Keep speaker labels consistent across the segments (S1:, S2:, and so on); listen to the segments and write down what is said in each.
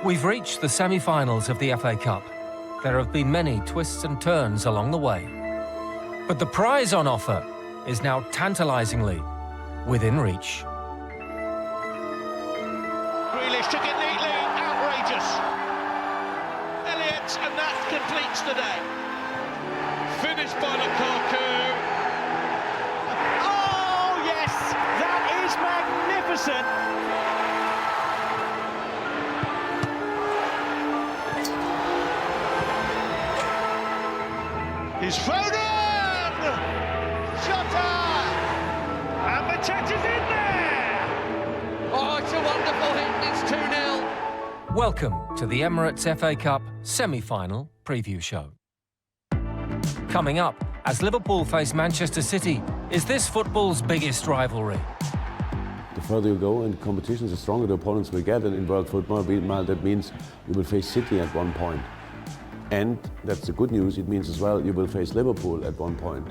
S1: We've reached the semi-finals of the FA Cup. There have been many twists and turns along the way. But the prize on offer is now tantalisingly within reach.
S2: Grealish took it neatly, outrageous. Elliott, and that completes the day. Finished by Lukaku. Oh yes, that is magnificent. He's Foden! Shota! And the touch is in there!
S3: Oh, it's a wonderful hit, it's 2-0.
S1: Welcome to the Emirates FA Cup semi-final preview show. Coming up, as Liverpool face Manchester City, is this football's biggest rivalry?
S4: The further you go in competitions, the stronger the opponents will get, and in world football, that means you will face City at one point. And that's the good news, it means as well you will face Liverpool at one point.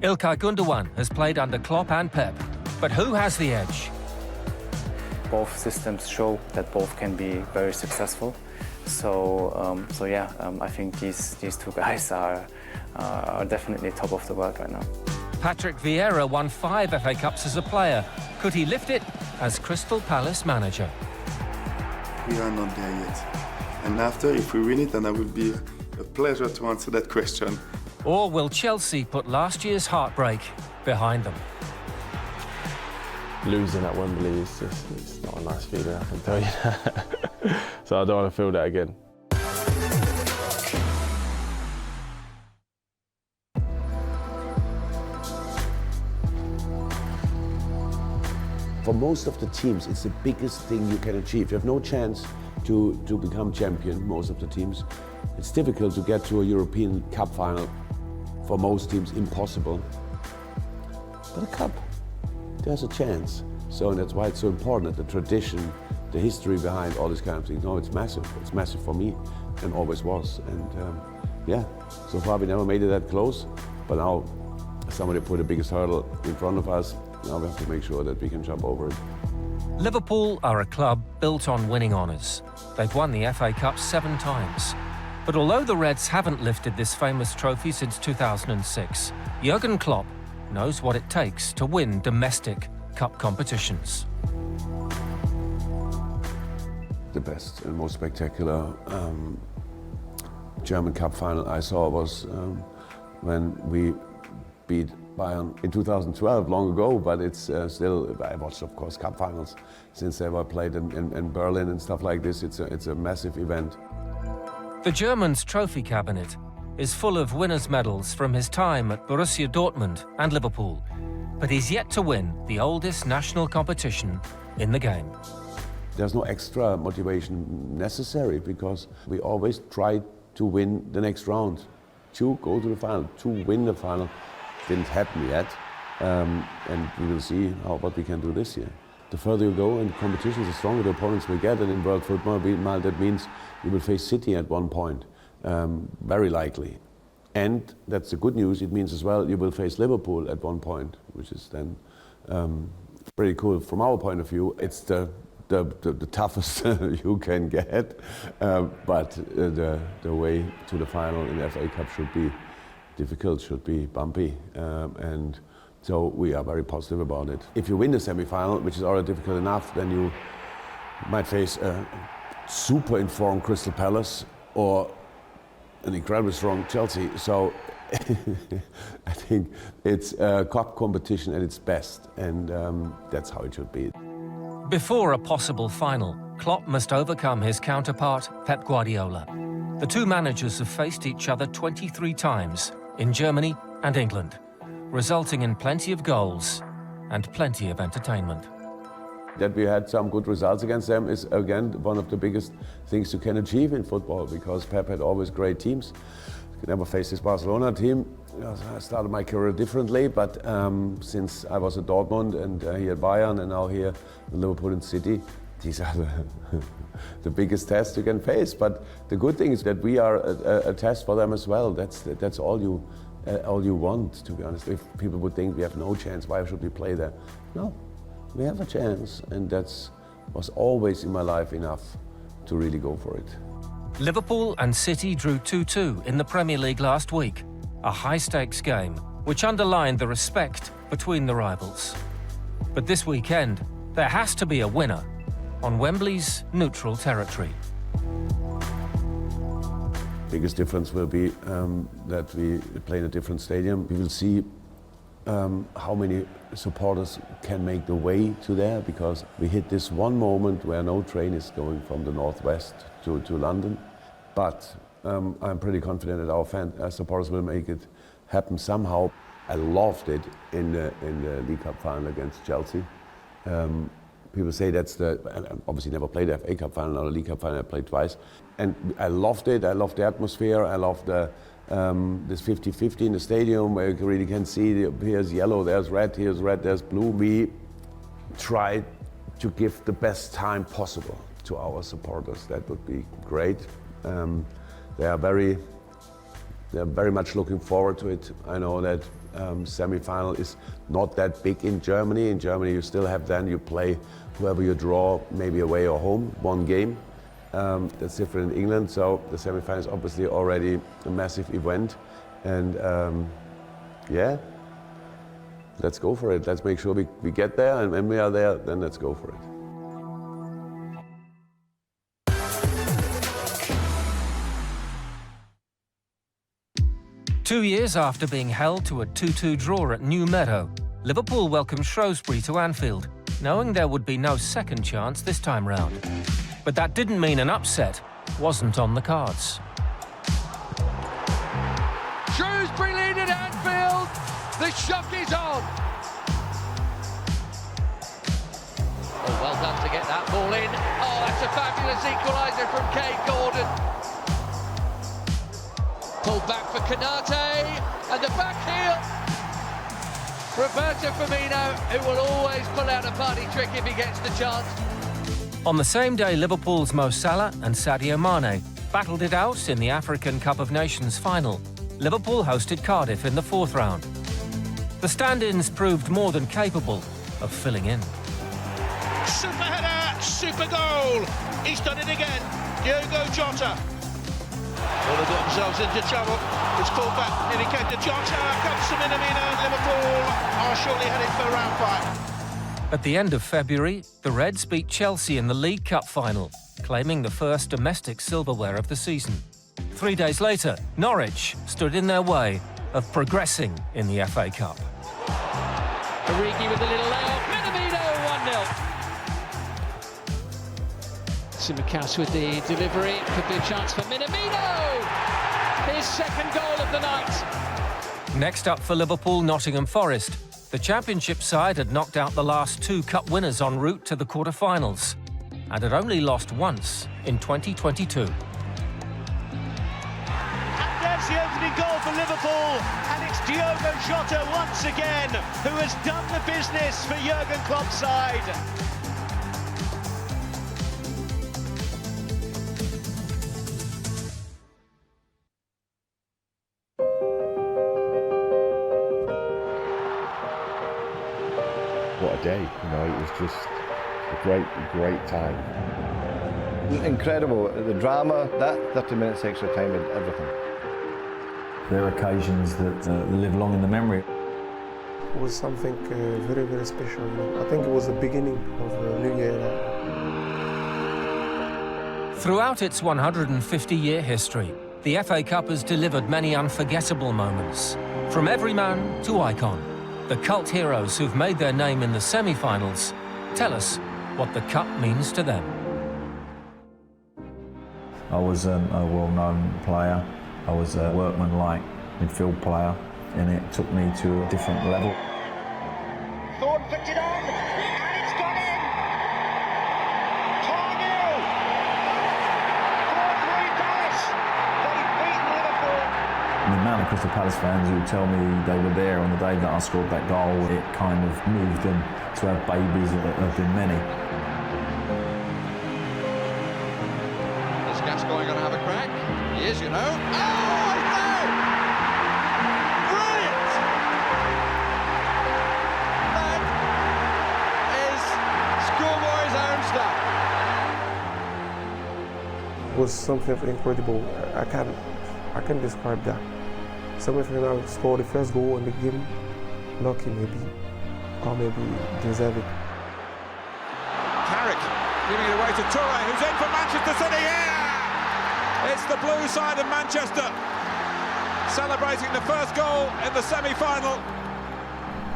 S1: İlkay Gündoğan has played under Klopp and Pep, but who has the edge?
S5: Both systems show that both can be very successful. So I think these two guys are definitely top of the world right now.
S1: Patrick Vieira won 5 FA Cups as a player. Could he lift it as Crystal Palace manager?
S6: We are not there yet. And after, if we win it, then it will be a pleasure to answer that question.
S1: Or will Chelsea put last year's heartbreak behind them?
S7: Losing at Wembley is it's not a nice feeling, I can tell you that. So I don't want to feel that again.
S4: For most of the teams, it's the biggest thing you can achieve. You have no chance to become champion, most of the teams. It's difficult to get to a European Cup final. For most teams, impossible. But a cup, there's a chance. So that's why it's so important, that the tradition, the history behind all this kind of things. No, it's massive. It's massive for me, and always was. And so far we never made it that close. But now somebody put the biggest hurdle in front of us. Now we have to make sure that we can jump over it.
S1: Liverpool are a club built on winning honours. They've won the FA Cup 7 times. But although the Reds haven't lifted this famous trophy since 2006, Jurgen Klopp knows what it takes to win domestic cup competitions.
S4: The best and most spectacular German Cup final I saw was when we beat Bayern in 2012, long ago, but it's still, I watched, of course, cup finals since they were played in Berlin and stuff like this. It's a massive event.
S1: The German's trophy cabinet is full of winners' medals from his time at Borussia Dortmund and Liverpool, but he's yet to win the oldest national competition in the game.
S4: There's no extra motivation necessary because we always try to win the next round, to go to the final, to win the final. Didn't happen yet, and we will see what we can do this year. The further you go in competitions, the stronger the opponents will get, and in world football, that means you will face City at one point, very likely. And that's the good news, it means as well you will face Liverpool at one point, which is then pretty cool. From our point of view, it's the toughest you can get, but the way to the final in the FA Cup should be difficult, should be bumpy, and so we are very positive about it. If you win the semi-final, which is already difficult enough, then you might face a super informed Crystal Palace or an incredibly strong Chelsea. So I think it's a cup competition at its best, and that's how it should be.
S1: Before a possible final, Klopp must overcome his counterpart, Pep Guardiola. The two managers have faced each other 23 times in Germany and England, resulting in plenty of goals and plenty of entertainment.
S4: That we had some good results against them is, again, one of the biggest things you can achieve in football, because Pep had always great teams. I never faced this Barcelona team. I started my career differently, but since I was at Dortmund and here at Bayern and now here at Liverpool and City, these are the biggest tests you can face. But the good thing is that we are a test for them as well. That's all you want, to be honest. If people would think we have no chance, why should we play there? No, we have a chance, and that was always in my life enough to really go for it.
S1: Liverpool and City drew 2-2 in the Premier League last week, a high-stakes game which underlined the respect between the rivals. But this weekend, there has to be a winner on Wembley's neutral territory.
S4: Biggest difference will be that we play in a different stadium. We will see how many supporters can make the way to there, because we hit this one moment where no train is going from the northwest to London. But I'm pretty confident that our supporters will make it happen somehow. I loved it in the League Cup final against Chelsea. People say that's I obviously never played the FA Cup final or the League Cup final. I played twice, and I loved it. I loved the atmosphere. I loved this 50-50 in the stadium where you really can see here's yellow, there's red, there's blue. We tried to give the best time possible to our supporters. That would be great. They are very much looking forward to it. I know that semi-final is not that big in Germany. In Germany, you still have you play whoever you draw, maybe away or home, one game. That's different in England. So the semi-final is obviously already a massive event, and yeah, let's go for it. Let's make sure we get there, and when we are there, then let's go for it.
S1: Two years after being held to a 2-2 draw at New Meadow, Liverpool welcomed Shrewsbury to Anfield, knowing there would be no second chance this time round. But that didn't mean an upset wasn't on the cards.
S3: Shrewsbury lead at Anfield. The shock is on. Oh, well done to get that ball in. Oh, that's a fabulous equaliser from Kay Gordon. Pulled back for Canate, and the back heel. Roberto Firmino, who will always pull out a party trick if he gets the chance.
S1: On the same day, Liverpool's Mo Salah and Sadio Mane battled it out in the African Cup of Nations final. Liverpool hosted Cardiff in the fourth round. The stand-ins proved more than capable of filling in.
S2: Super header, super goal. He's done it again. Diogo Jota. Well, they've got themselves into trouble. It's called back. Nearly came to Jota. Comes to Minamino, and Liverpool are surely heading for round 5.
S1: At the end of February, the Reds beat Chelsea in the League Cup final, claiming the first domestic silverware of the season. 3 days later, Norwich stood in their way of progressing in the FA Cup.
S3: Origi with a little layoff. Minamino 1-0. Simicast with the delivery. Could be a chance for Minamino. His second goal of the night.
S1: Next up for Liverpool, Nottingham Forest. The Championship side had knocked out the last 2 cup winners en route to the quarter-finals and had only lost once in 2022.
S2: And there's the opening goal for Liverpool, and it's Diogo Jota once again who has done the business for Jurgen Klopp's side.
S8: What a day, it was just a great time.
S9: Incredible, the drama, that 30 minutes extra time and everything.
S10: There are occasions that live long in the memory.
S11: It was something very, very special. I think it was the beginning of the new year.
S1: Throughout its 150-year history, the FA Cup has delivered many unforgettable moments. From everyman to icon, the cult heroes who've made their name in the semi-finals tell us what the Cup means to them.
S10: I was a well-known player. I was a workman-like midfield player, and it took me to a different level.
S2: Thorne flicked it on, and it's gone in! 4-0! 4-3 Palace! They've beaten Liverpool!
S10: The amount of Crystal Palace fans who tell me they were there on the day that I scored that goal, it kind of moved them to have babies that have been many.
S3: Is Gascoigne going to have a crack? He is, Oh, no! Brilliant! That is schoolboy's own stuff.
S11: was something incredible. I can't describe that. Semi-final, scored the first goal in the game, lucky maybe, or maybe deserve it.
S12: Carrick giving it away to Toure, who's in for Manchester City. Yeah! It's the blue side of Manchester celebrating the first goal in the semi-final.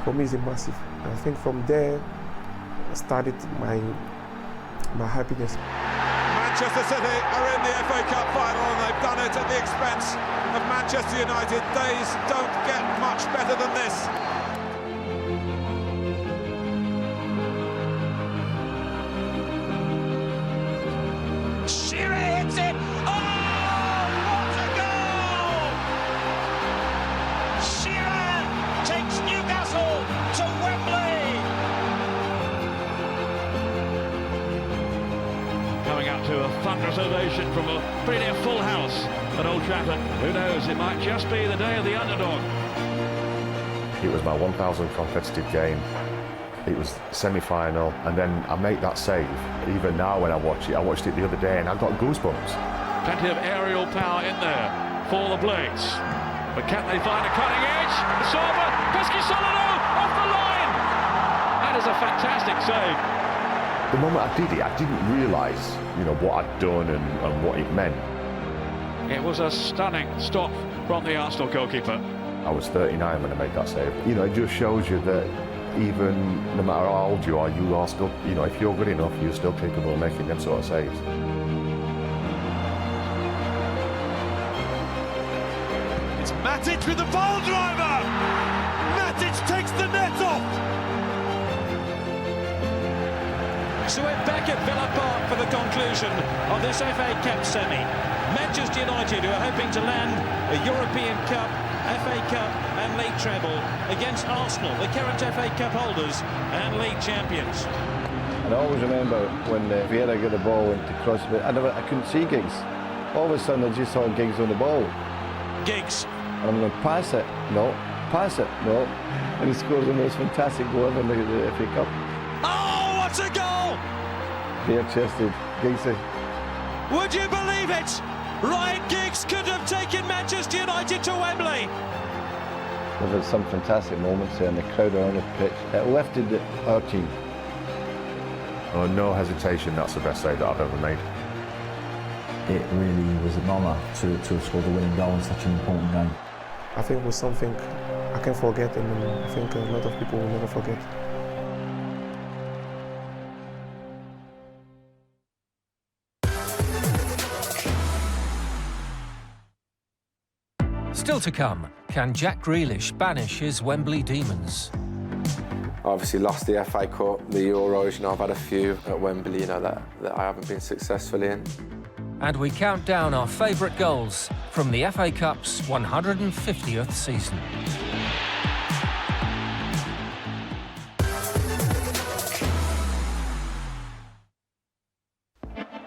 S11: For me, it's massive. I think from there started my happiness.
S12: Manchester City are in the FA Cup final and they've done it at the expense of Manchester United. Days don't get much better than this.
S2: Shearer hits it! Oh, what a goal! Shearer takes Newcastle to Wembley!
S13: Coming up to a thunderous ovation from a pretty near full house at Old Trafford. Who knows, it might just be the day of the underdog.
S8: It was my 1,000th competitive game. It was semi-final, and then I make that save. Even now when I watch it, I watched it the other day and I got goosebumps.
S13: Plenty of aerial power in there for the Blades. But can they find a cutting edge? Sorba, Pesky-Solano off the line! That is a fantastic save.
S8: The moment I did it, I didn't realise, what I'd done and what it meant.
S13: It was a stunning stop from the Arsenal goalkeeper.
S8: I was 39 when I made that save. It just shows you that even no matter how old you are still, if you're good enough, you're still capable of making them sort of saves.
S12: It's Matic with the ball driver! Matic takes the net off!
S14: So we're back at Villa Park for the conclusion of this FA Cup semi. Manchester United, who are hoping to land a European Cup, FA Cup and League treble against Arsenal, the current FA Cup holders and League champions.
S9: And I always remember when Vieira got the ball into cross, but I couldn't see Giggs. All of a sudden I just saw Giggs on the ball.
S14: Giggs.
S9: And I'm going, pass it, no, pass it, no. And he scores the most fantastic goal ever in the FA Cup.
S14: Oh, what a goal!
S9: Bare-chested, Giggsy.
S14: Would you believe it? Ryan Giggs could have taken Manchester United to Wembley.
S9: We've had some fantastic moments there, and the crowd are on the pitch. It lifted our team.
S8: Oh, no hesitation, that's the best save that I've ever made.
S10: It really was an honour to have scored the winning goal in such an important game.
S11: I think it was something I can't forget, and I think a lot of people will never forget.
S1: Still to come, can Jack Grealish banish his Wembley demons?
S15: Obviously lost the FA Cup, the Euros, I've had a few at Wembley, that I haven't been successful in.
S1: And we count down our favourite goals from the FA Cup's 150th season.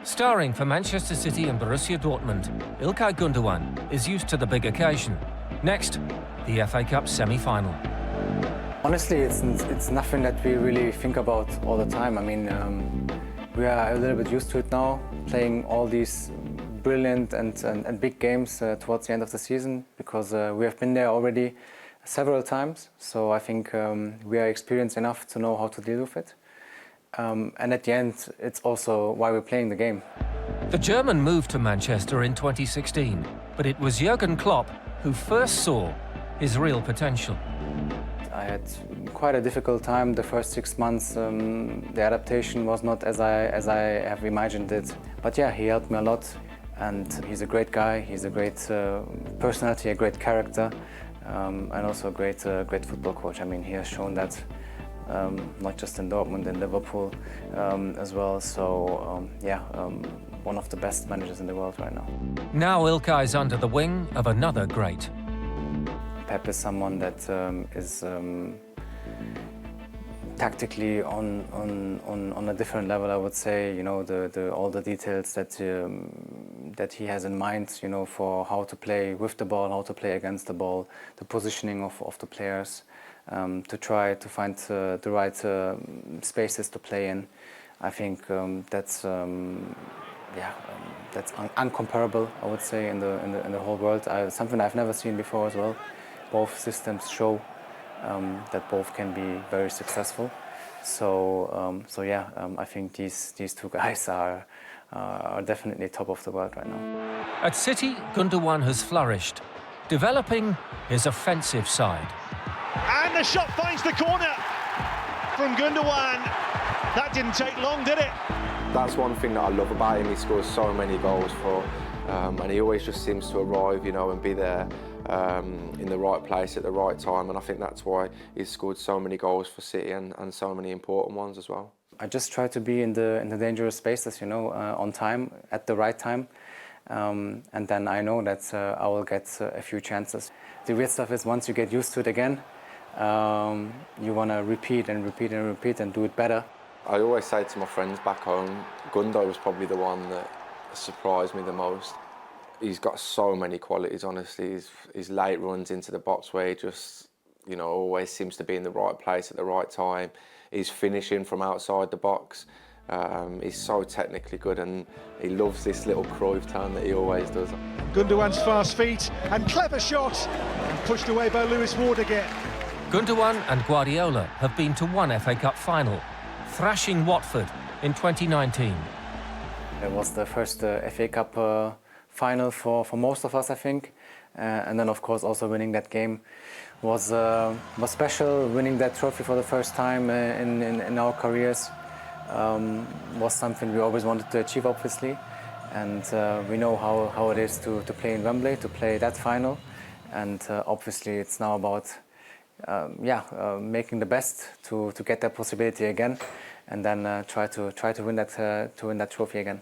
S1: Starring for Manchester City and Borussia Dortmund, İlkay Gündoğan is used to the big occasion. Next, the FA Cup semi-final.
S5: Honestly, it's nothing that we really think about all the time. I mean, we are a little bit used to it now, playing all these brilliant and big games towards the end of the season, because we have been there already several times. So I think we are experienced enough to know how to deal with it. And at the end, it's also why we're playing the game.
S1: The German moved to Manchester in 2016, but it was Jurgen Klopp who first saw his real potential.
S5: I had quite a difficult time the first 6 months. The adaptation was not as I have imagined it. But yeah, he helped me a lot, and he's a great guy. He's a great personality, a great character, and also a great football coach. I mean, he has shown that. Not just in Dortmund, in Liverpool as well. So one of the best managers in the world right now.
S1: Now İlkay's under the wing of another great.
S5: Pep is someone that is tactically on a different level, I would say. All the details that he has in mind, for how to play with the ball, how to play against the ball, the positioning of the players. To try to find the right spaces to play in. I think that's that's uncomparable, I would say, in the whole world. Something I've never seen before as well. Both systems show that both can be very successful. So I think these two guys are definitely top of the world right now.
S1: At City, Gundogan has flourished, developing his offensive side.
S16: And the shot finds the corner from Gundogan. That didn't take long, did it?
S15: That's one thing that I love about him. He scores so many goals and he always just seems to arrive, and be there in the right place at the right time. And I think that's why he's scored so many goals for City and so many important ones as well.
S5: I just try to be in the dangerous spaces, on time, at the right time. And then I know that I will get a few chances. The weird stuff is once you get used to it again, you want to repeat and repeat and repeat and do it better.
S15: I always say to my friends back home, Gundo was probably the one that surprised me the most. He's got so many qualities, honestly. His late runs into the box where he just, always seems to be in the right place at the right time. He's finishing from outside the box. He's so technically good and he loves this little Cruyff turn that he always does.
S16: Gundogan's fast feet and clever shot, and pushed away by Lewis Ward again.
S1: Gundogan and Guardiola have been to one FA Cup final, thrashing Watford in 2019.
S5: It was the first FA Cup final for most of us, I think. And then, of course, also winning that game was special. Winning that trophy for the first time in our careers was something we always wanted to achieve, obviously. And we know how it is to play in Wembley, to play that final. And obviously, it's now about making the best to get that possibility again, and then try to win that trophy again.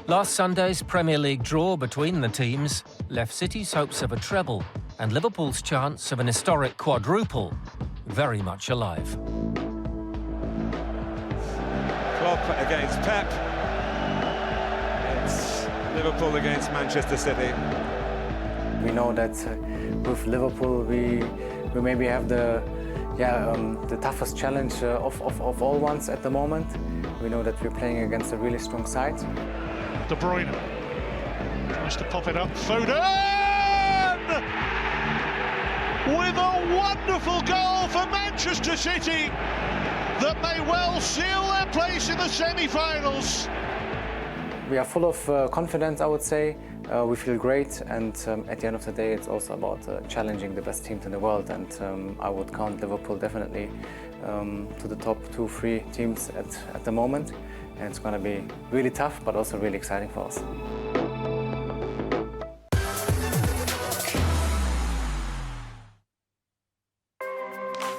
S1: Last Sunday's Premier League draw between the teams left City's hopes of a treble and Liverpool's chance of an historic quadruple very much alive.
S12: Klopp against Pep. It's Liverpool against Manchester City.
S5: We know that with Liverpool we maybe have the toughest challenge of all ones at the moment. We know that we're playing against a really strong side.
S16: De Bruyne tries to pop it up. Foden with a wonderful goal for Manchester City that may well seal their place in the semi-finals.
S5: We are full of confidence, I would say. We feel great, and at the end of the day, it's also about challenging the best teams in the world. And I would count Liverpool definitely to the top 2-3 teams at the moment. And it's going to be really tough, but also really exciting for us.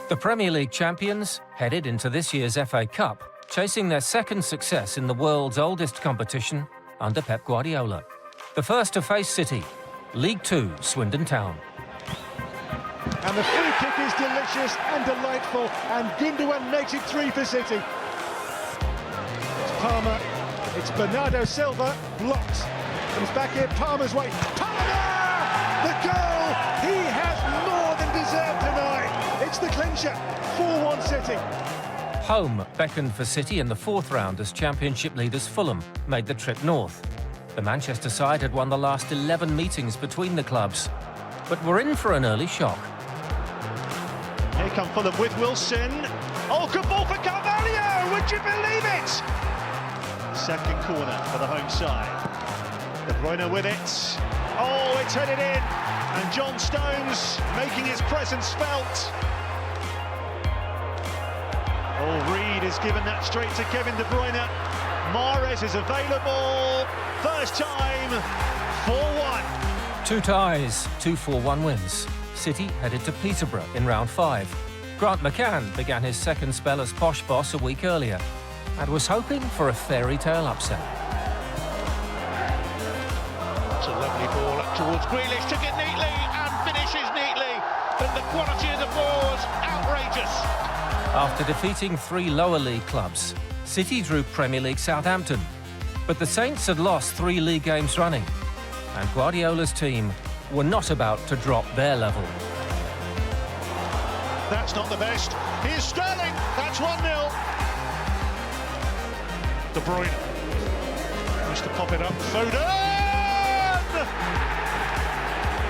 S1: The Premier League champions headed into this year's FA Cup, chasing their second success in the world's oldest competition under Pep Guardiola. The first to face City, League Two, Swindon Town.
S16: And the free kick is delicious and delightful, and Gundogan makes it 3 for City. It's Palmer, it's Bernardo Silva, blocked. Comes back here, Palmer's way. Palmer! The goal he has more than deserved tonight. It's the clincher, 4-1 City.
S1: Home beckoned for City in the fourth round as Championship leaders Fulham made the trip north. The Manchester side had won the last 11 meetings between the clubs, but were in for an early shock.
S16: Here come Fulham with Wilson. Oh, good ball for Carvalho! Would you believe it? Second corner for the home side. De Bruyne with it. Oh, it's headed in. And John Stones making his presence felt. Oh, Reed has given that straight to Kevin De Bruyne. Mahrez is available. First time, 4-1.
S1: 2 ties, 2 4-1 wins. City headed to Peterborough in round 5. Grant McCann began his second spell as posh boss a week earlier and was hoping for a fairy tale upset.
S2: It's a lovely ball up towards Grealish, took it neatly and finishes neatly. But the quality of the ball was outrageous.
S1: After defeating 3 lower league clubs, City drew Premier League Southampton. But the Saints had lost 3 league games running, and Guardiola's team were not about to drop their level.
S16: That's not the best. Here's Sterling. That's 1-0. De Bruyne. Managed to pop it up. Foden!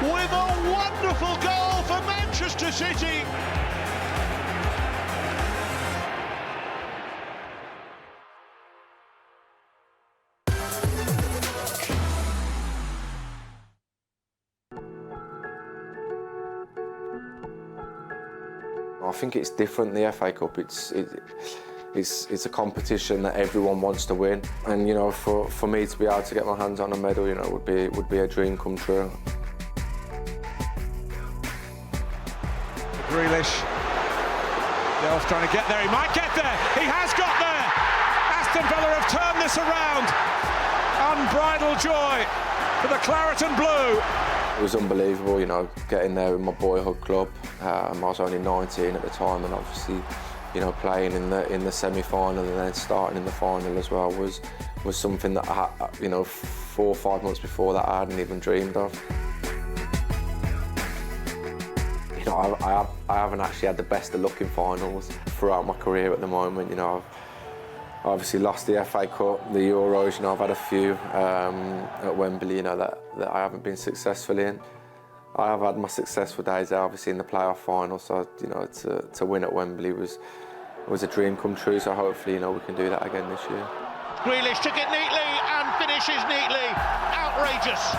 S16: With a wonderful goal for Manchester City.
S15: I think it's different, the FA Cup. It's a competition that everyone wants to win, and you know, for me to be able to get my hands on a medal, you know, would be a dream come true.
S12: Grealish. Delph trying to get there. He might get there. He has got there. Aston Villa have turned this around. Unbridled joy for the claret and blue.
S15: It was unbelievable, you know, getting there with my boyhood club. I was only 19 at the time, and obviously, you know, playing in the semi-final and then starting in the final as well was something that I, you know, 4 or 5 months before that I hadn't even dreamed of. You know, I haven't actually had the best of looking finals throughout my career at the moment. You know, I've obviously lost the FA Cup, the Euros. You know, I've had a few at Wembley, you know, that I haven't been successful in. I have had my successful days there, obviously in the playoff final. So, you know, to win at Wembley was a dream come true. So hopefully, you know, we can do that again this year.
S2: Grealish took it neatly and finishes neatly. Outrageous.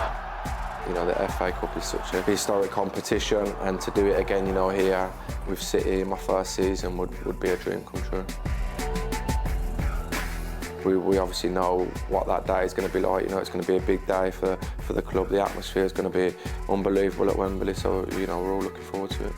S15: You know, the FA Cup is such a historic competition, and to do it again, you know, here with City in my first season would be a dream come true. We obviously know what that day is going to be like. You know, it's going to be a big day for the club. The atmosphere is going to be unbelievable at Wembley, so, you know, we're all looking forward to it.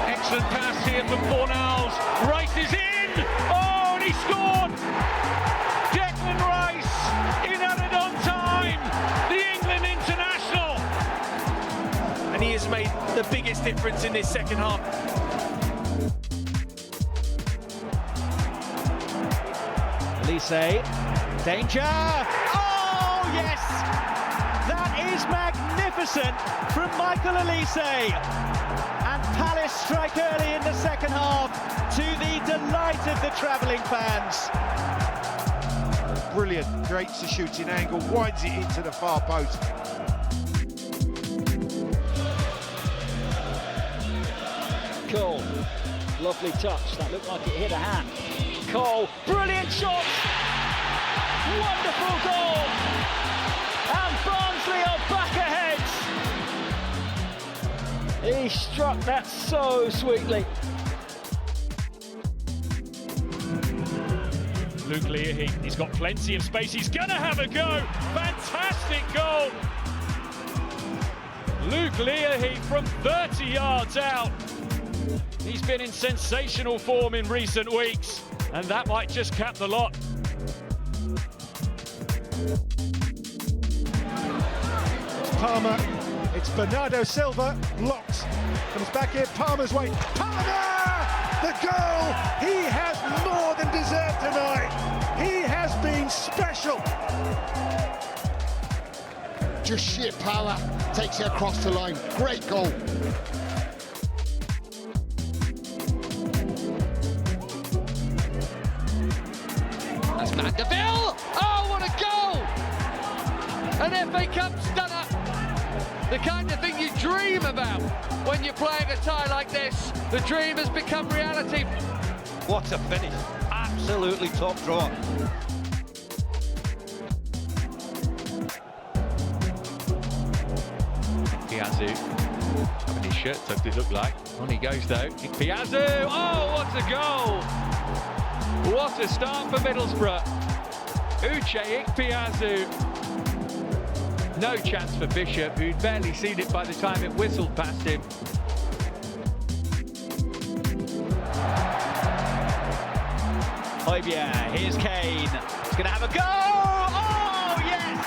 S13: Excellent pass here from Fornals. Rice is in! Oh, and he scored! Declan Rice in at it on time! The England international!
S14: And he has made the biggest difference in this second half.
S16: Elise, danger! Oh, yes! That is magnificent from Michael Elise. And Palace strike early in the second half to the delight of the travelling fans.
S12: Brilliant, creates a shooting angle, winds it into the far post.
S3: Cole, lovely touch. That looked like it hit a hand. Cole, brilliant shot! Wonderful goal! And Barnsley are back ahead! He struck that so sweetly.
S13: Luke Leahy, he's got plenty of space. He's going to have a go. Fantastic goal. Luke Leahy from 30 yards out. He's been in sensational form in recent weeks, and that might just cap the lot.
S16: It's Palmer, it's Bernardo Silva, blocked. Comes back here, Palmer's way. Palmer! The goal! He has more than deserved tonight. He has been special.
S17: Just sheer power, takes it across the line. Great goal.
S3: That's Mandeville! Oh, what a goal! An FA Cup stunner! The kind of thing you dream about when you're playing a tie like this. The dream has become reality.
S18: What a finish. Absolutely top drawer.
S13: Piazzu having his shirt tucked, it looked like. On he goes though. Piazzu! Oh, what a goal! What a start for Middlesbrough. Uche Ikpeazu. No chance for Bishop, who'd barely seen it by the time it whistled past him.
S16: Højbjerg, here's Kane. He's going to have a go! Oh, yes!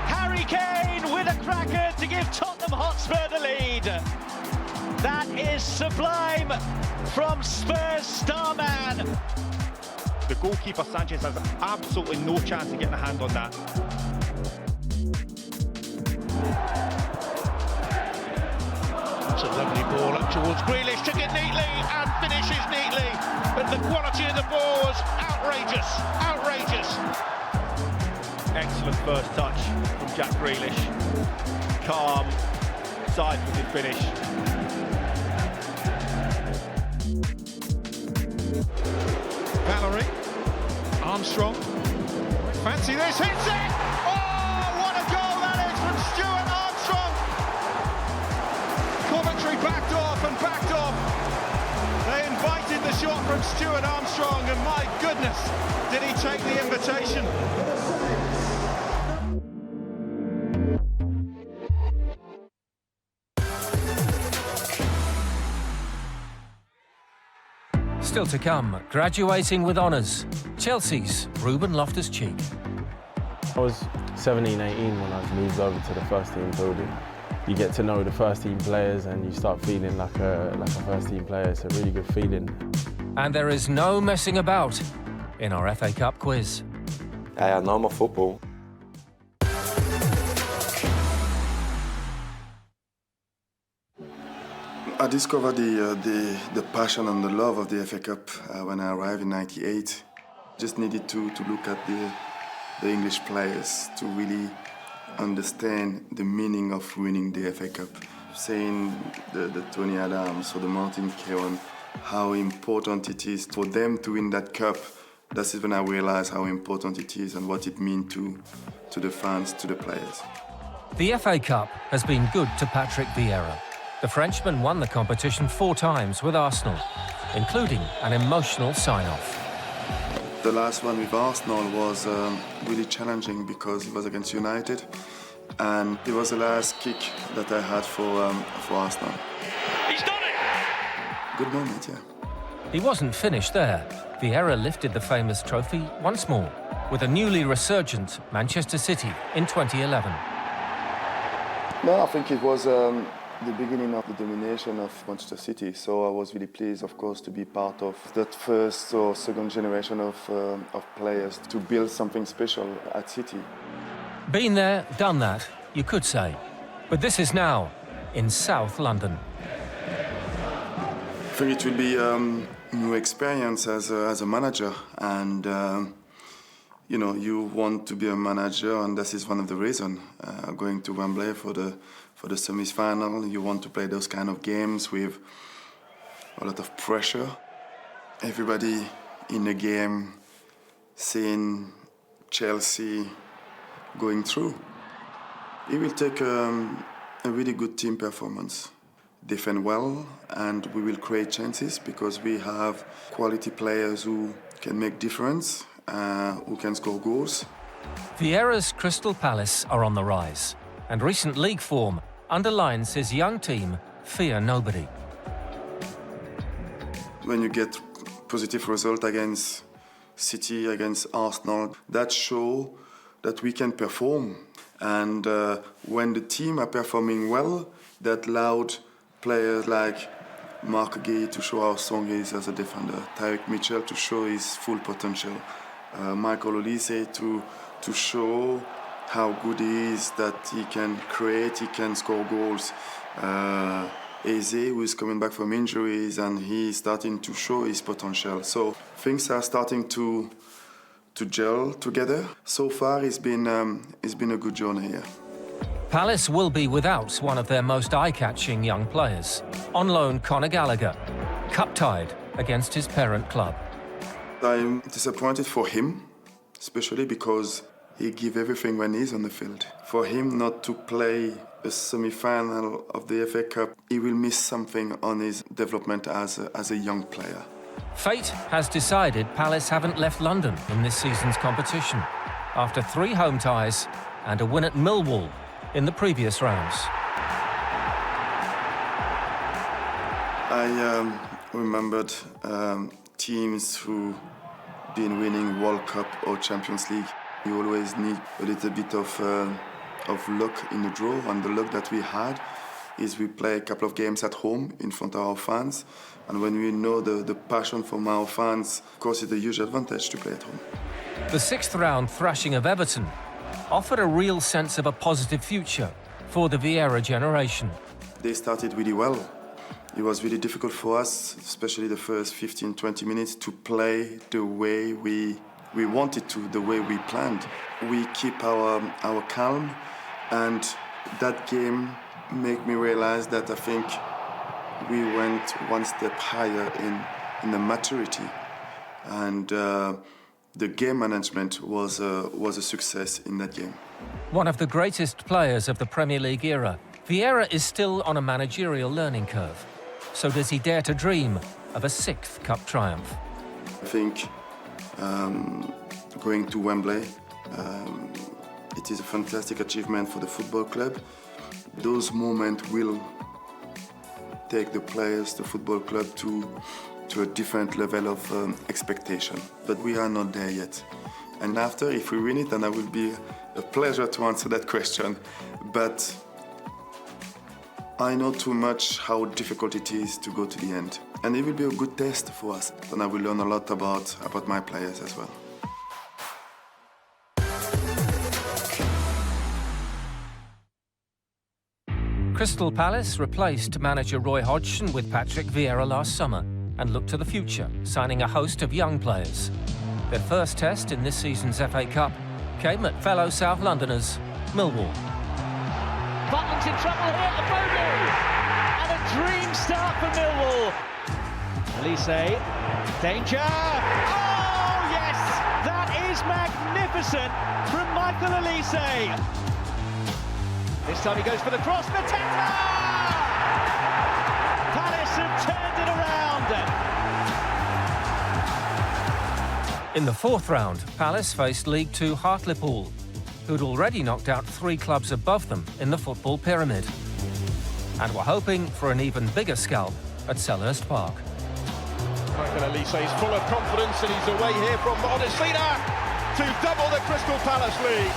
S16: Harry Kane with a cracker to give Tottenham Hotspur the lead. That is sublime from Spurs star man.
S19: The goalkeeper, Sanchez, has absolutely no chance of getting a hand on that.
S2: It's a lovely ball up towards Grealish, took it neatly and finishes neatly. But the quality of the ball was outrageous, outrageous.
S19: Excellent first touch from Jack Grealish. Calm, side-footed finish. Valerie, Armstrong, fancy this, hits it! Oh, what a goal that is from Stuart Armstrong! Coventry backed off and backed off. They invited the shot from Stuart Armstrong, and my goodness, did he take the invitation.
S1: Still to come, graduating with honours, Chelsea's Ruben Loftus-Cheek.
S7: I was 17, 18 when I was moved over to the first team building. You get to know the first team players and you start feeling like a first team player. It's a really good feeling.
S1: And there is no messing about in our FA Cup quiz.
S15: Hey, I know my football.
S6: I discovered the passion and the love of the FA Cup when I arrived in '98. Just needed to look at the English players to really understand the meaning of winning the FA Cup. Seeing the Tony Adams or the Martin Keown, how important it is for them to win that cup. That's when I realized how important it is and what it means to the fans, to the players.
S1: The FA Cup has been good to Patrick Vieira. The Frenchman won the competition 4 times with Arsenal, including an emotional sign-off.
S6: The last one with Arsenal was really challenging because it was against United, and it was the last kick that I had for Arsenal.
S2: He's done it!
S6: Good moment, yeah.
S1: He wasn't finished there. Vieira lifted the famous trophy once more with a newly resurgent Manchester City in 2011.
S6: No, I think it was the beginning of the domination of Manchester City, so I was really pleased, of course, to be part of that first or second generation of players to build something special at City.
S1: Been there, done that, you could say. But this is now in South London.
S6: I think it will be a new experience as a manager, and you know, you want to be a manager, and this is one of the reasons. Going to Wembley for the semi-final, you want to play those kind of games with a lot of pressure. Everybody in the game seeing Chelsea going through. It will take a really good team performance. Defend well, and we will create chances because we have quality players who can make difference, who can score goals.
S1: Vieira's Crystal Palace are on the rise, and recent league form underlines his young team fear nobody.
S6: When you get positive result against City, against Arsenal, that show that we can perform. And when the team are performing well, that allowed players like Mark Gay to show how strong he is as a defender, Tyreek Mitchell to show his full potential, Michael Olise to show how good he is, that he can create, he can score goals. Eze, who is coming back from injuries, and he's starting to show his potential. So things are starting to gel together. So far, it's been a good journey here.
S1: Palace will be without one of their most eye-catching young players. On loan, Conor Gallagher, cup-tied against his parent club.
S6: I'm disappointed for him, especially because he gives everything when he's on the field. For him not to play a semi-final of the FA Cup, he will miss something on his development as a young player.
S1: Fate has decided Palace haven't left London in this season's competition after 3 home ties and a win at Millwall in the previous rounds.
S6: I remembered teams who been winning World Cup or Champions League. You always need a little bit of luck in the draw, and the luck that we had is we play a couple of games at home in front of our fans. And when we know the passion from our fans, of course, it's a huge advantage to play at home.
S1: The sixth round thrashing of Everton offered a real sense of a positive future for the Vieira generation.
S6: They started really well. It was really difficult for us, especially the first 15-20 minutes, to play the way we wanted to, the way we planned. We keep our calm, and that game made me realize that I think we went one step higher in the maturity, and the game management was a success in that game.
S1: One of the greatest players of the Premier League era, Vieira is still on a managerial learning curve. So does he dare to dream of a sixth cup triumph?
S6: I think going to Wembley, it is a fantastic achievement for the football club. Those moments will take the players, the football club to a different level of expectation. But we are not there yet. And after, if we win it, then it will be a pleasure to answer that question. But I know too much how difficult it is to go to the end. And it will be a good test for us. And I will learn a lot about my players as well.
S1: Crystal Palace replaced manager Roy Hodgson with Patrick Vieira last summer and looked to the future, signing a host of young players. Their first test in this season's FA Cup came at fellow South Londoners, Millwall.
S20: Butland's in trouble here, a bogey! And a dream start for Millwall. Elise, danger! Oh, yes! That is magnificent from Michael Elise. This time he goes for the cross, Mateta! Palace have turned it around.
S1: In the fourth round, Palace faced League Two Hartlepool, who'd already knocked out 3 clubs above them in the football pyramid, and were hoping for an even bigger scalp at Selhurst Park.
S19: Michael Elise is full of confidence, and he's away here from Odesina to double the Crystal Palace lead.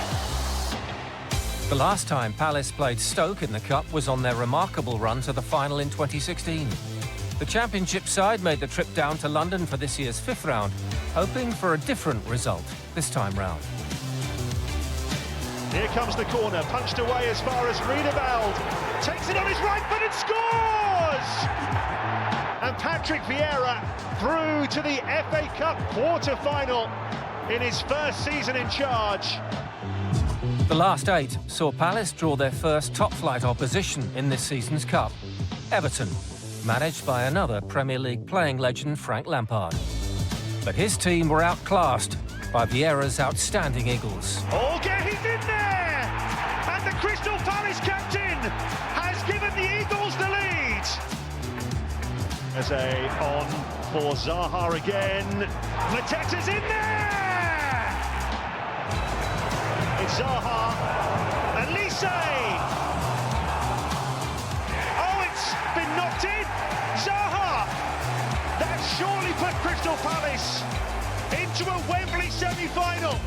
S1: The last time Palace played Stoke in the Cup was on their remarkable run to the final in 2016. The Championship side made the trip down to London for this year's 5th round, hoping for a different result this time round.
S16: Here comes the corner, punched away as far as Riedewald. Takes it on his right foot and scores! And Patrick Vieira through to the FA Cup quarter-final in his first season in charge.
S1: The last 8 saw Palace draw their first top-flight opposition in this season's Cup, Everton, managed by another Premier League playing legend Frank Lampard. But his team were outclassed by Vieira's outstanding Eagles.
S16: Olga, he's in there! And the Crystal Palace captain has given the Eagles the lead. Eze on for Zaha again. Mateta's in there! It's Zaha. Elise! Oh, it's been knocked in! Zaha! That surely put Crystal Palace into a Wembley semi-final.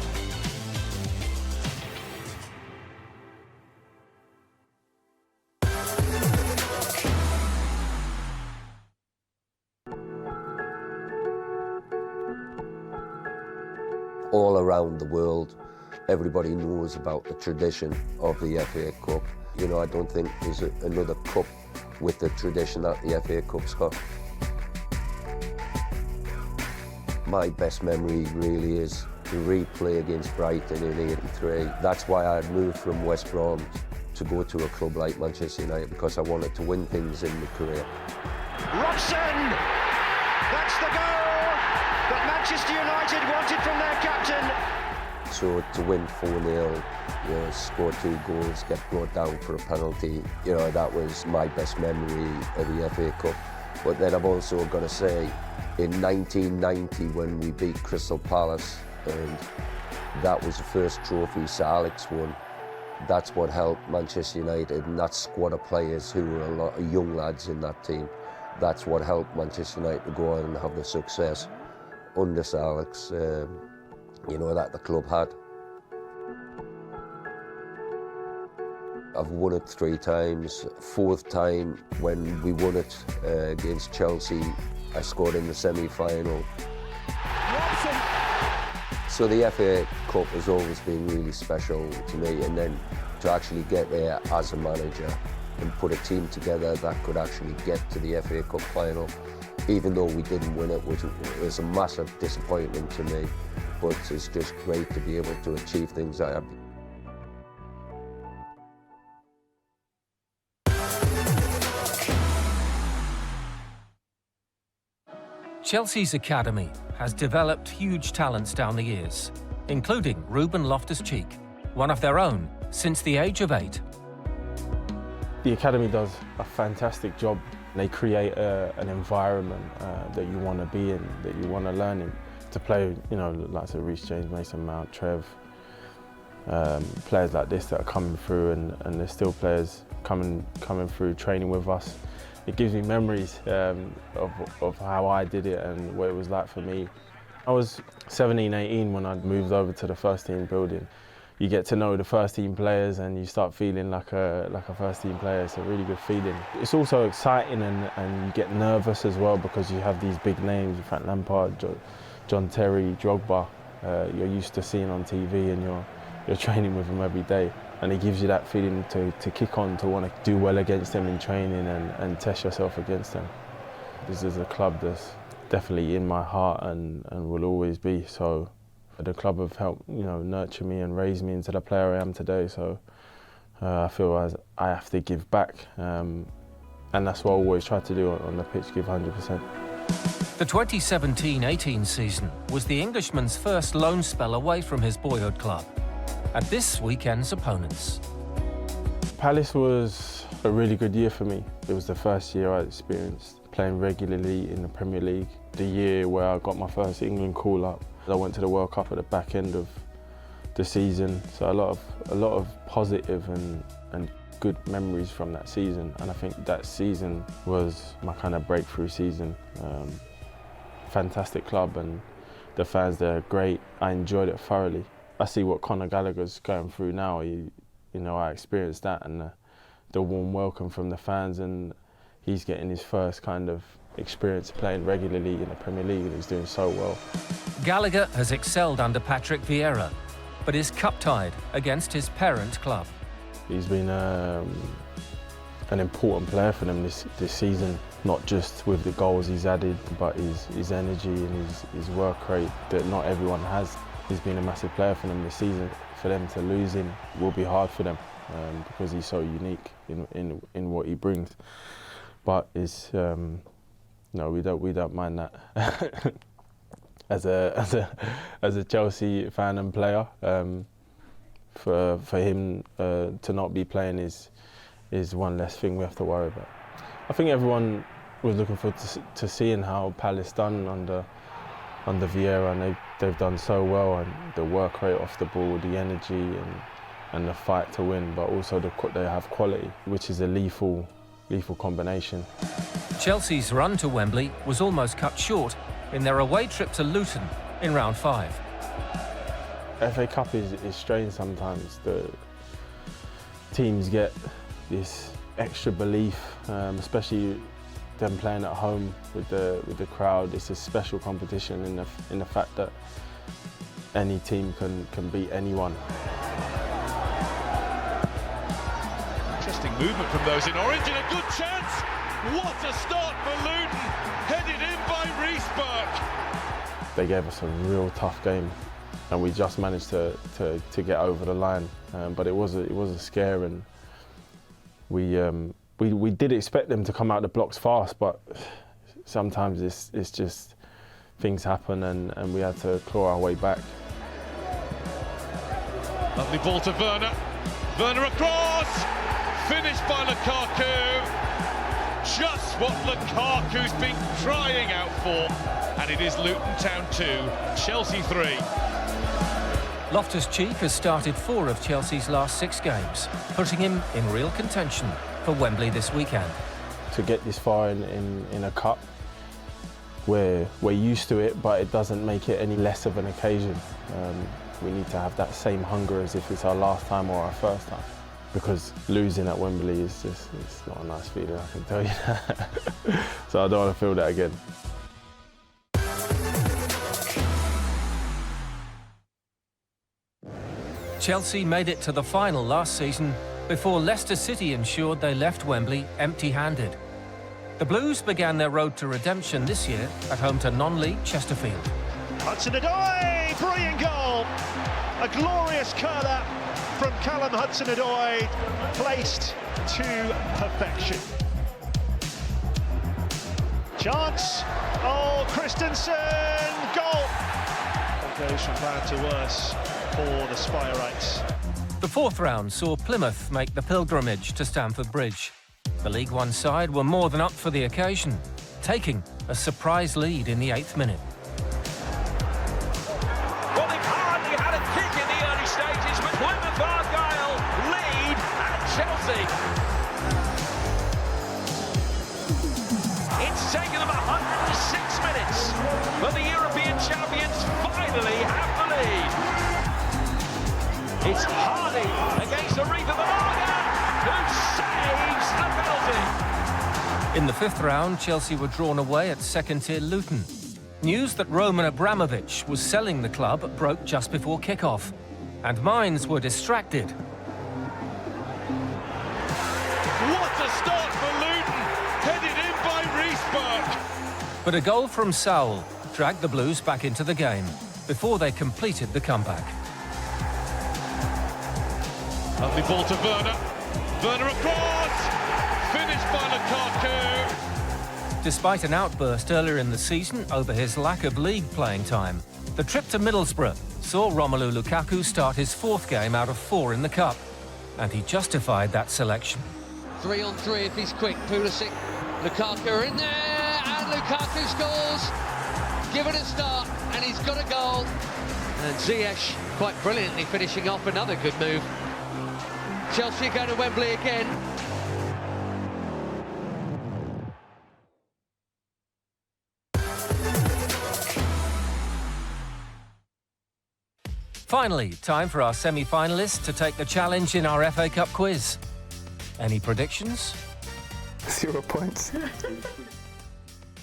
S21: All around the world, everybody knows about the tradition of the FA Cup. You know, I don't think there's another cup with the tradition that the FA Cup's got. My best memory really is the replay against Brighton in '83. That's why I moved from West Brom to go to a club like Manchester United, because I wanted to win things in my career.
S16: Robson! That's the goal that Manchester United wanted from their captain.
S21: So to win 4-0, you know, score 2 goals, get brought down for a penalty, you know, that was my best memory of the FA Cup. But then I've also got to say, in 1990 when we beat Crystal Palace, and that was the first trophy Sir Alex won, that's what helped Manchester United, and that squad of players who were a lot of young lads in that team, that's what helped Manchester United to go on and have the success under Sir Alex, you know, that the club had. I've won it 3 times. 4th time when we won it against Chelsea, I scored in the semi-final. So the FA Cup has always been really special to me, and then to actually get there as a manager and put a team together that could actually get to the FA Cup final, even though we didn't win it, which was a massive disappointment to me, but it's just great to be able to achieve things that
S1: Chelsea's academy has developed huge talents down the years, including Ruben Loftus-Cheek, one of their own since the age of 8.
S7: The academy does a fantastic job. They create an environment that you want to be in, that you want to learn in. To play, you know, like Reece James, Mason Mount, Trev, players like this that are coming through, and there's still players coming through training with us. It gives me memories of how I did it and what it was like for me. I was 17, 18 when I moved over to the first team building. You get to know the first team players and you start feeling like a first team player. It's a really good feeling. It's also exciting and you get nervous as well because you have these big names, Frank Lampard, John Terry, Drogba. You're used to seeing on TV and you're training with them every day. And it gives you that feeling to kick on, to want to do well against them in training and test yourself against them. This is a club that's definitely in my heart and will always be. So the club have helped, you know, nurture me and raise me into the player I am today. So I feel as I have to give back, and that's what I always try to do on the pitch, give 100%.
S1: The 2017-18 season was the Englishman's first loan spell away from his boyhood club at this weekend's opponents.
S7: Palace was a really good year for me. It was the first year I experienced playing regularly in the Premier League, the year where I got my first England call-up. I went to the World Cup at the back end of the season, so a lot of positive and good memories from that season, and I think that season was my kind of breakthrough season. Fantastic club and the fans there are great. I enjoyed it thoroughly. I see what Conor Gallagher's going through now. You know, I experienced that and the warm welcome from the fans, and he's getting his first kind of experience playing regularly in the Premier League and he's doing so well.
S1: Gallagher has excelled under Patrick Vieira, but is cup-tied against his parent club.
S7: He's been an important player for them this season, not just with the goals he's added, but his energy and his work rate that not everyone has. He's been a massive player for them this season. For them to lose him will be hard for them because he's so unique in what he brings. But it's no, we don't mind that. as a Chelsea fan and player, for him to not be playing is one less thing we have to worry about. I think everyone was looking forward to seeing how Palace done under Vieira, and they've done so well, and the work rate off the ball, the energy and the fight to win, but also they have quality, which is a lethal combination.
S1: Chelsea's run to Wembley was almost cut short in their away trip to Luton in round 5.
S7: FA Cup is strange sometimes. The teams get this extra belief, especially them playing at home with the crowd. It's a special competition in the fact that any team can beat anyone.
S12: Interesting movement from those in orange and a good chance. What a start for Luton, headed in by Reece Burke.
S7: They gave us a real tough game, and we just managed to get over the line. But it was a scare, and we did expect them to come out the blocks fast, but sometimes it's just things happen, and we had to claw our way back.
S12: Lovely ball to Werner. Werner across, finished by Lukaku. Just what Lukaku's been crying out for, and it is Luton Town 2, Chelsea 3.
S1: Loftus-Cheek has started 4 of Chelsea's last 6 games, putting him in real contention for Wembley this weekend.
S7: To get this far in a cup, we're used to it, but it doesn't make it any less of an occasion. We need to have that same hunger as if it's our last time or our first time. because losing at Wembley is just, it's not a nice feeling, I can tell you that. So I don't want to feel that again.
S1: Chelsea made it to the final last season before Leicester City ensured they left Wembley empty-handed. The Blues began their road to redemption this year at home to non-league Chesterfield.
S16: Hudson-Odoi, brilliant goal! A glorious curler from Callum Hudson-Odoi, placed to perfection. Chance, oh, Christensen, goal! It goes from bad to worse for the Spireites.
S1: The fourth round saw Plymouth make the pilgrimage to Stamford Bridge. The League One side were more than up for the occasion, taking a surprise lead in the 8th minute.
S12: Well, they've hardly had a kick in the early stages, with Plymouth Argyle lead at Chelsea. It's taken them 106 minutes, but the European champions finally have the lead. It's Hardy against Aretha Morgan, who saves the penalty.
S1: In the 5th round, Chelsea were drawn away at second-tier Luton. News that Roman Abramovich was selling the club broke just before kick-off, and minds were distracted.
S12: What a start for Luton, headed in by Reece Burke.
S1: But a goal from Saul dragged the Blues back into the game before they completed the comeback.
S12: Lovely ball to Werner. Werner across! Finished by Lukaku.
S1: Despite an outburst earlier in the season over his lack of league playing time, the trip to Middlesbrough saw Romelu Lukaku start his 4th game out of 4 in the Cup, and he justified that selection.
S3: 3 on 3 if he's quick. Pulisic, Lukaku in there, and Lukaku scores. Give it a start, and he's got a goal. And Ziyech quite brilliantly finishing off another good move. Chelsea are going to Wembley again.
S1: Finally, time for our semi-finalists to take the challenge in our FA Cup quiz. Any predictions?
S11: 0 points.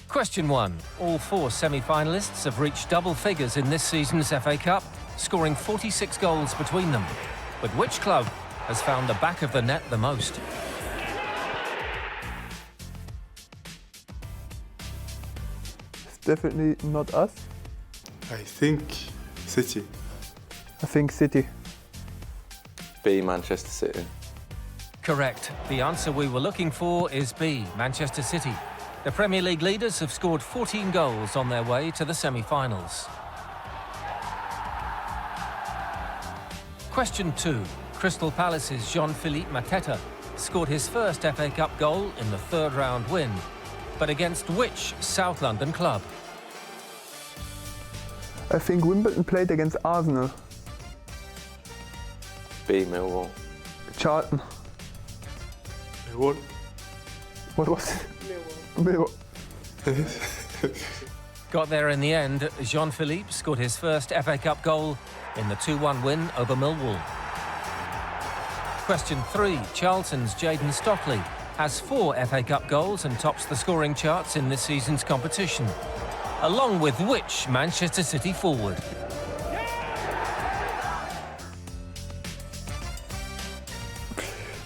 S1: Question 1. All 4 semi-finalists have reached double figures in this season's FA Cup, scoring 46 goals between them. But which club has found the back of the net the most?
S11: It's definitely not us.
S6: I think City.
S11: I think City.
S15: B, Manchester City.
S1: Correct. The answer we were looking for is B, Manchester City. The Premier League leaders have scored 14 goals on their way to the semi-finals. Question 2. Crystal Palace's Jean-Philippe Mateta scored his first FA Cup goal in the 3rd round win, but against which South London club?
S11: I think Wimbledon played against Arsenal.
S15: B, Millwall.
S11: Charlton.
S6: Millwall.
S11: What was it? Millwall.
S1: Got there in the end. Jean-Philippe scored his first FA Cup goal in the 2-1 win over Millwall. Question 3. Charlton's Jayden Stockley has 4 FA Cup goals and tops the scoring charts in this season's competition. Along with which Manchester City forward?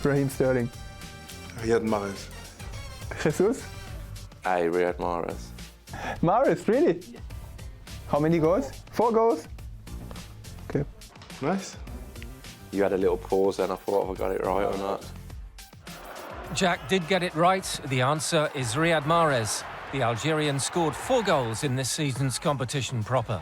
S11: Raheem Sterling.
S6: Riyad Mahrez.
S11: Jesus?
S15: A, Riyad Mahrez.
S11: Mahrez, really? How many goals? 4 goals? Okay.
S6: Nice.
S15: You had a little pause then, I thought have I got it right or not.
S1: Jack did get it right. The answer is Riyad Mahrez. The Algerian scored 4 goals in this season's competition proper.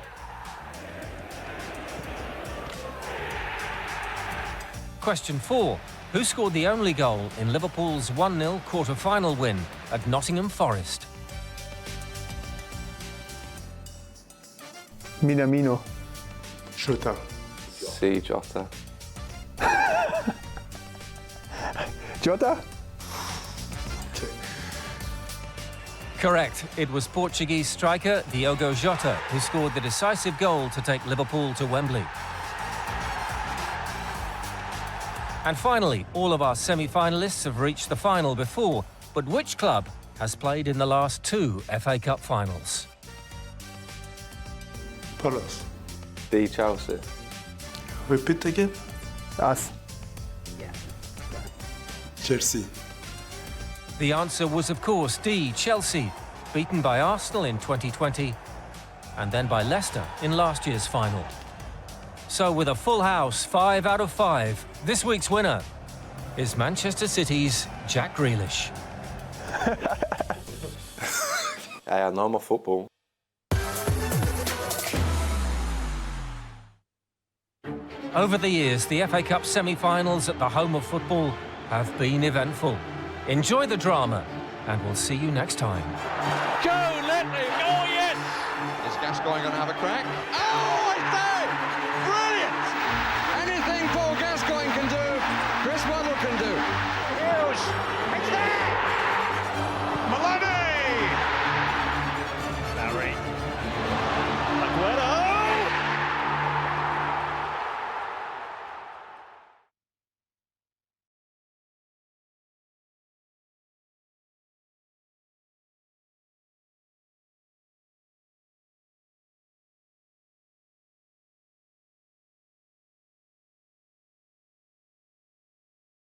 S1: Question 4. Who scored the only goal in Liverpool's 1-0 quarter-final win at Nottingham Forest?
S11: Minamino.
S6: Jota.
S15: C, Jota.
S11: Jota?
S1: Correct. It was Portuguese striker Diogo Jota who scored the decisive goal to take Liverpool to Wembley. And finally, all of our semi-finalists have reached the final before, but which club has played in the last 2 FA Cup finals?
S6: Palace.
S15: D Chelsea.
S6: Repeat again.
S5: Us.
S6: Chelsea.
S1: The answer was, of course, D, Chelsea, beaten by Arsenal in 2020 and then by Leicester in last year's final. So with a full house, 5 out of 5, this week's winner is Manchester City's Jack Grealish.
S15: Hey, I know my football.
S1: Over the years, the FA Cup semi-finals at the home of football have been eventful. Enjoy the drama, and we'll see you next time.
S3: Go, Letley! Oh, yes!
S18: Is Gascoigne going to have a crack? Oh!